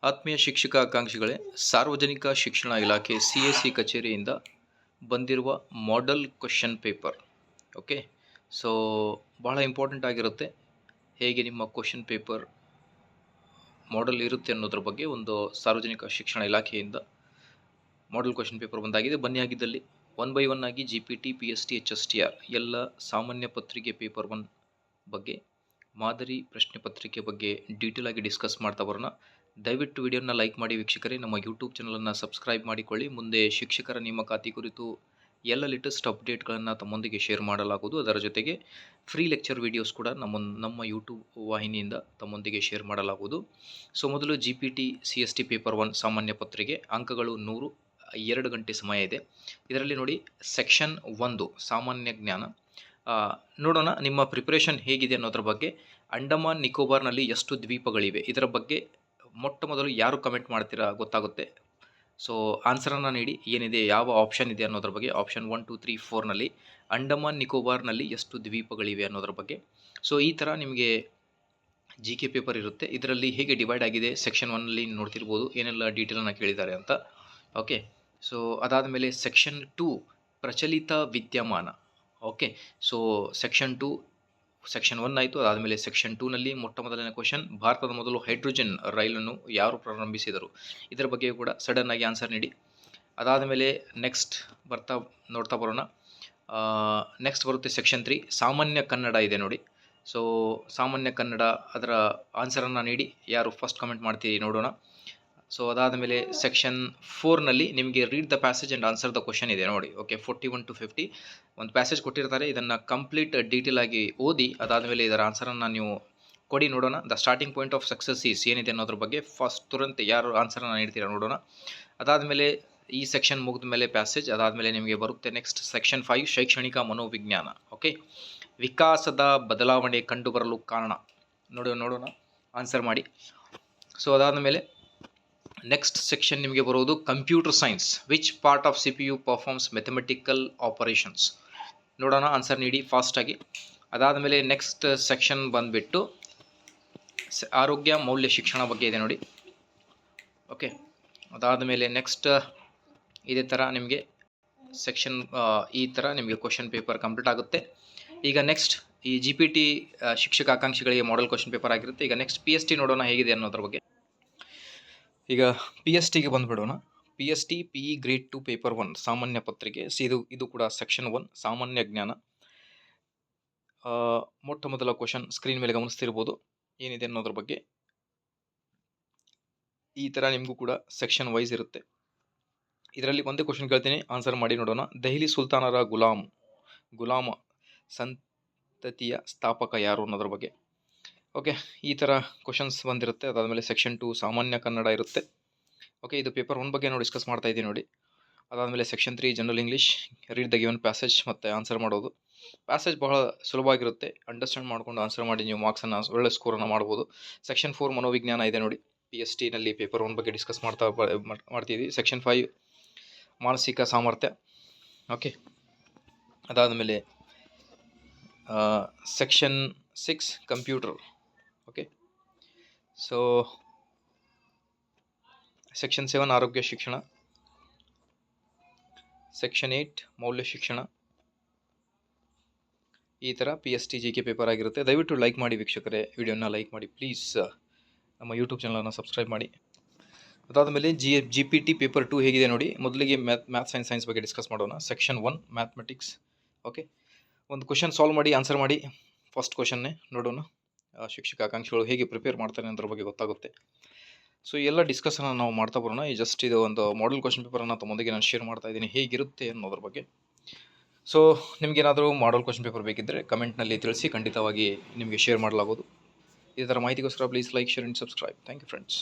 ಆತ್ಮೀಯ ಶಿಕ್ಷಕ ಆಕಾಂಕ್ಷಿಗಳೇ, ಸಾರ್ವಜನಿಕ ಶಿಕ್ಷಣ ಇಲಾಖೆ CSE ಕಚೇರಿಯಿಂದ ಬಂದಿರುವ model question paper. Okay, so ಭಾಳ ಇಂಪಾರ್ಟೆಂಟ್ ಆಗಿರುತ್ತೆ. ಹೇಗೆ ನಿಮ್ಮ ಕ್ವೆಶ್ಚನ್ ಪೇಪರ್ ಮಾಡೆಲ್ ಇರುತ್ತೆ ಅನ್ನೋದ್ರ ಬಗ್ಗೆ ಒಂದು ಸಾರ್ವಜನಿಕ ಶಿಕ್ಷಣ ಇಲಾಖೆಯಿಂದ ಮಾಡೆಲ್ ಕ್ವೆಶ್ಚನ್ ಪೇಪರ್ ಬಂದಾಗಿದೆ. ಬನ್ನಿ ಆಗಿದ್ದಲ್ಲಿ 1 by 1 ಆಗಿ GPT, PST, HSTR ಎಲ್ಲ ಸಾಮಾನ್ಯ ಪತ್ರಿಕೆ ಪೇಪರ್ 1 ಬಗ್ಗೆ, ಮಾದರಿ ಪ್ರಶ್ನೆ ಪತ್ರಿಕೆ ಬಗ್ಗೆ ಡೀಟೇಲ್ ಆಗಿ ಡಿಸ್ಕಸ್ ಮಾಡ್ತಾ ಬರೋಣ. ದಯವಿಟ್ಟು ವಿಡಿಯೋನ ಲೈಕ್ ಮಾಡಿ ವೀಕ್ಷಕರೇ, ನಮ್ಮ ಯೂಟ್ಯೂಬ್ ಚಾನಲನ್ನು ಸಬ್ಸ್ಕ್ರೈಬ್ ಮಾಡಿಕೊಳ್ಳಿ. ಮುಂದೆ ಶಿಕ್ಷಕರ ನೇಮಕಾತಿ ಕುರಿತು ಎಲ್ಲ ಲೇಟೆಸ್ಟ್ ಅಪ್ಡೇಟ್ಗಳನ್ನು ತಮ್ಮೊಂದಿಗೆ ಶೇರ್ ಮಾಡಲಾಗುವುದು. ಅದರ ಜೊತೆಗೆ ಫ್ರೀ ಲೆಕ್ಚರ್ ವೀಡಿಯೋಸ್ ಕೂಡ ನಮ್ಮ ಯೂಟ್ಯೂಬ್ ವಾಹಿನಿಯಿಂದ ತಮ್ಮೊಂದಿಗೆ ಶೇರ್ ಮಾಡಲಾಗುವುದು. ಸೊ ಮೊದಲು GPT CST ಪೇಪರ್ 1 ಸಾಮಾನ್ಯ ಪತ್ರಿಕೆ, ಅಂಕಗಳು 100, 2 ಗಂಟೆ ಸಮಯ ಇದೆ. ಇದರಲ್ಲಿ ನೋಡಿ, ಸೆಕ್ಷನ್ 1 ಸಾಮಾನ್ಯ ಜ್ಞಾನ. ನೋಡೋಣ ನಿಮ್ಮ ಪ್ರಿಪ್ರೇಷನ್ ಹೇಗಿದೆ ಅನ್ನೋದ್ರ ಬಗ್ಗೆ. ಅಂಡಮಾನ್ ನಿಕೋಬಾರ್ನಲ್ಲಿ ಎಷ್ಟು ದ್ವೀಪಗಳಿವೆ, ಇದರ ಬಗ್ಗೆ ಮೊಟ್ಟ ಮೊದಲು ಯಾರು ಕಮೆಂಟ್ ಮಾಡ್ತೀರಾ ಗೊತ್ತಾಗುತ್ತೆ. ಸೊ ಆನ್ಸರನ್ನು ನೀಡಿ, ಏನಿದೆ, ಯಾವ ಆಪ್ಷನ್ ಇದೆ ಅನ್ನೋದ್ರ ಬಗ್ಗೆ. ಆಪ್ಷನ್ 1, 2, 3, 4ನಲ್ಲಿ ಅಂಡಮಾನ್ ನಿಕೋಬಾರ್ನಲ್ಲಿ ಎಷ್ಟು ದ್ವೀಪಗಳಿವೆ ಅನ್ನೋದ್ರ ಬಗ್ಗೆ. ಸೊ ಈ ಥರ ನಿಮಗೆ GK ಪೇಪರ್ ಇರುತ್ತೆ. ಇದರಲ್ಲಿ ಹೇಗೆ ಡಿವೈಡ್ ಆಗಿದೆ ಸೆಕ್ಷನ್ 1ನಲ್ಲಿ ನೋಡ್ತಿರ್ಬೋದು, ಏನೆಲ್ಲ ಡೀಟೇಲನ್ನು ಕೇಳಿದ್ದಾರೆ ಅಂತ. ಓಕೆ, ಸೊ ಅದಾದಮೇಲೆ ಸೆಕ್ಷನ್ 2 ಪ್ರಚಲಿತ ವಿದ್ಯಮಾನ. ಓಕೆ, ಸೊ ಸೆಕ್ಷನ್ 2 ಸೆಕ್ಷನ್ 1 ಆಯಿತು. ಅದಾದಮೇಲೆ ಸೆಕ್ಷನ್ 2ನಲ್ಲಿ ಮೊಟ್ಟ ಮೊದಲನೇ ಕ್ವಶನ್, ಭಾರತದ ಮೊದಲು ಹೈಡ್ರೋಜನ್ ರೈಲನ್ನು ಯಾರು ಪ್ರಾರಂಭಿಸಿದರು, ಇದರ ಬಗ್ಗೆ ಕೂಡ ಸಡನ್ ಆಗಿ ಆನ್ಸರ್ ನೀಡಿ. ಅದಾದಮೇಲೆ ನೆಕ್ಸ್ಟ್ ನೋಡ್ತಾ ಬರೋಣ. ನೆಕ್ಸ್ಟ್ ಬರುತ್ತೆ ಸೆಕ್ಷನ್ 3 ಸಾಮಾನ್ಯ ಕನ್ನಡ ಇದೆ ನೋಡಿ. ಸೊ ಸಾಮಾನ್ಯ ಕನ್ನಡ, ಅದರ ಆನ್ಸರನ್ನು ನೀಡಿ, ಯಾರು ಫಸ್ಟ್ ಕಮೆಂಟ್ ಮಾಡ್ತೀರಿ ನೋಡೋಣ. ಸೊ ಅದಾದಮೇಲೆ ಸೆಕ್ಷನ್ 4ನಲ್ಲಿ ನಿಮಗೆ read the passage and answer the question ಇದೆ ನೋಡಿ. ಓಕೆ, 41 to 50 ಒಂದು ಪ್ಯಾಸೇಜ್ ಕೊಟ್ಟಿರ್ತಾರೆ, ಇದನ್ನು ಕಂಪ್ಲೀಟ್ ಡೀಟೇಲ್ ಆಗಿ ಓದಿ ಅದಾದಮೇಲೆ ಇದರ ಆನ್ಸರನ್ನು ನೀವು ಕೊಡಿ ನೋಡೋಣ. The starting point of success is ಏನಿದೆ ಅನ್ನೋದ್ರ ಬಗ್ಗೆ ಫಸ್ಟ್ ತುರಂತ ಯಾರು ಆನ್ಸರನ್ನು ನೀಡ್ತೀರಾ ನೋಡೋಣ. ಅದಾದಮೇಲೆ ಈ ಸೆಕ್ಷನ್ ಮುಗಿದ ಮೇಲೆ ಪ್ಯಾಸೇಜ್, ಅದಾದಮೇಲೆ ನಿಮಗೆ ಬರುತ್ತೆ ನೆಕ್ಸ್ಟ್ ಸೆಕ್ಷನ್ 5 ಶೈಕ್ಷಣಿಕ ಮನೋವಿಜ್ಞಾನ. ಓಕೆ, ವಿಕಾಸದ ಬದಲಾವಣೆ ಕಂಡುಬರಲು ಕಾರಣ ನೋಡೋಣ, ಆನ್ಸರ್ ಮಾಡಿ. ಸೊ ಅದಾದಮೇಲೆ ನೆಕ್ಸ್ಟ್ ಸೆಕ್ಷನ್ ನಿಮಗೆ ಬರೋದು computer science, which part of CPU performs mathematical operations. ನೋಡೋಣ, ಆನ್ಸರ್ ನೀಡಿ ಫಾಸ್ಟಾಗಿ. ಅದಾದಮೇಲೆ ನೆಕ್ಸ್ಟ್ ಸೆಕ್ಷನ್ ಬಂದುಬಿಟ್ಟು ಆರೋಗ್ಯ ಮೌಲ್ಯ ಶಿಕ್ಷಣ ಬಗ್ಗೆ ಇದೆ ನೋಡಿ. ಓಕೆ, ಅದಾದಮೇಲೆ ನೆಕ್ಸ್ಟ್ ಇದೇ ಥರ ನಿಮಗೆ ಸೆಕ್ಷನ್ ಈ ಥರ ನಿಮಗೆ ಕ್ವಶನ್ ಪೇಪರ್ ಕಂಪ್ಲೀಟ್ ಆಗುತ್ತೆ. ಈಗ ನೆಕ್ಸ್ಟ್ ಈ GPT ಶಿಕ್ಷಕ ಆಕಾಂಕ್ಷಿಗಳಿಗೆ ಮಾಡೆಲ್ ಕ್ವಶನ್ ಪೇಪರ್ ಆಗಿರುತ್ತೆ. ಈಗ ನೆಕ್ಸ್ಟ್ PST ನೋಡೋಣ ಹೇಗಿದೆ ಅನ್ನೋದ್ರ ಬಗ್ಗೆ. ಈಗ PSTಗೆ ಬಂದುಬಿಡೋಣ. PST PE ಗ್ರೇಡ್ 2 ಪೇಪರ್ 1 ಸಾಮಾನ್ಯ ಪತ್ರಿಕೆ. ಇದು ಕೂಡ ಸೆಕ್ಷನ್ 1 ಸಾಮಾನ್ಯ ಜ್ಞಾನ. ಮೊಟ್ಟ ಮೊದಲ ಕ್ವಶನ್ ಸ್ಕ್ರೀನ್ ಮೇಲೆ ಗಮನಿಸ್ತಿರ್ಬೋದು, ಏನಿದೆ ಅನ್ನೋದ್ರ ಬಗ್ಗೆ. ಈ ಥರ ನಿಮಗೂ ಕೂಡ ಸೆಕ್ಷನ್ ವೈಸ್ ಇರುತ್ತೆ. ಇದರಲ್ಲಿ ಒಂದೇ ಕ್ವಶನ್ ಕೇಳ್ತೀನಿ, ಆನ್ಸರ್ ಮಾಡಿ ನೋಡೋಣ. ದೆಹಲಿ ಸುಲ್ತಾನರ ಗುಲಾಮ ಸಂತತಿಯ ಸ್ಥಾಪಕ ಯಾರು ಅನ್ನೋದ್ರ ಬಗ್ಗೆ. ಓಕೆ, ಈ ಥರ ಕ್ವಶನ್ಸ್ ಬಂದಿರುತ್ತೆ. ಅದಾದಮೇಲೆ ಸೆಕ್ಷನ್ 2 ಸಾಮಾನ್ಯ ಕನ್ನಡ ಇರುತ್ತೆ. ಓಕೆ, ಇದು ಪೇಪರ್ 1 ಬಗ್ಗೆ ನಾವು ಡಿಸ್ಕಸ್ ಮಾಡ್ತಾ ಇದ್ದೀವಿ ನೋಡಿ. ಅದಾದಮೇಲೆ section 3 general English, read the given passage ಮತ್ತು ಆನ್ಸರ್ ಮಾಡೋದು. ಪ್ಯಾಸೇಜ್ ಬಹಳ ಸುಲಭವಾಗಿರುತ್ತೆ, ಅಂಡರ್ಸ್ಟ್ಯಾಂಡ್ ಮಾಡ್ಕೊಂಡು ಆನ್ಸರ್ ಮಾಡಿ ನೀವು ಮಾರ್ಕ್ಸನ್ನು ಒಳ್ಳೆ ಸ್ಕೋರನ್ನು ಮಾಡ್ಬೋದು. ಸೆಕ್ಷನ್ 4 ಮನೋವಿಜ್ಞಾನ ಇದೆ ನೋಡಿ. PSTನಲ್ಲಿ ಪೇಪರ್ 1 ಬಗ್ಗೆ ಡಿಸ್ಕಸ್ ಮಾಡ್ತಿದ್ವಿ. ಸೆಕ್ಷನ್ 5 ಮಾನಸಿಕ ಸಾಮರ್ಥ್ಯ. ಓಕೆ, ಅದಾದಮೇಲೆ section 6 computer. Okay, so section 7 ಆರೋಗ್ಯ ಶಿಕ್ಷಣ. ಸೆಕ್ಷನ್ 8 ಮೌಲ್ಯ ಶಿಕ್ಷಣ. ಈ ಥರ PST GK ಪೇಪರ್ ಆಗಿರುತ್ತೆ. ದಯವಿಟ್ಟು ಲೈಕ್ ಮಾಡಿ ವೀಕ್ಷಕರೇ, ವಿಡಿಯೋನ ಲೈಕ್ ಮಾಡಿ ಪ್ಲೀಸ್. ನಮ್ಮ ಯೂಟ್ಯೂಬ್ ಚಾನಲನ್ನು ಸಬ್ಸ್ಕ್ರೈಬ್ ಮಾಡಿ. ಅದಾದಮೇಲೆ GPT ಪೇಪರ್ 2 ಹೇಗಿದೆ ನೋಡಿ. ಮೊದಲಿಗೆ ಮ್ಯಾಥ್ಸ್ ಆ್ಯಂಡ್ ಸೈನ್ಸ್ ಬಗ್ಗೆ ಡಿಸ್ಕಸ್ ಮಾಡೋಣ. Section 1 mathematics. ಓಕೆ, ಒಂದು ಕ್ವಶನ್ ಸಾಲ್ವ್ ಮಾಡಿ, ಆನ್ಸರ್ ಮಾಡಿ. ಫಸ್ಟ್ ಕ್ವಶನ್ನೇ ನೋಡೋಣ, ಶಿಕ್ಷಕ ಆಕಾಂಕ್ಷಿಗಳು ಹೇಗೆ ಪ್ರಿಪೇರ್ ಮಾಡ್ತಾರೆ ಅನ್ನೋದ್ರ ಬಗ್ಗೆ ಗೊತ್ತಾಗುತ್ತೆ. ಸೊ ಎಲ್ಲ ಡಿಸ್ಕಸನ್ನು ನಾವು ಮಾಡ್ತಾ ಬರೋಣ. ಈ ಜಸ್ಟ್ ಇದು ಒಂದು ಮಾಡೆಲ್ ಕ್ವಶನ್ ಪೇಪರನ್ನು ತಮ್ಮೊಂದಿಗೆ ನಾನು ಶೇರ್ ಮಾಡ್ತಾ ಇದ್ದೀನಿ, ಹೇಗಿರುತ್ತೆ ಅನ್ನೋದ್ರ ಬಗ್ಗೆ. ಸೊ ನಿಮಗೇನಾದರೂ ಮಾಡೆಲ್ ಕ್ವಶನ್ ಪೇಪರ್ ಬೇಕಿದ್ದರೆ ಕಮೆಂಟ್ನಲ್ಲಿ ತಿಳಿಸಿ, ಖಂಡಿತವಾಗಿ ನಿಮಗೆ ಶೇರ್ ಮಾಡಲಾಗೋದು. ಇದೇ ಥರ ಮಾಹಿತಿಗೋಸ್ಕರ please like, share and subscribe. Thank you friends.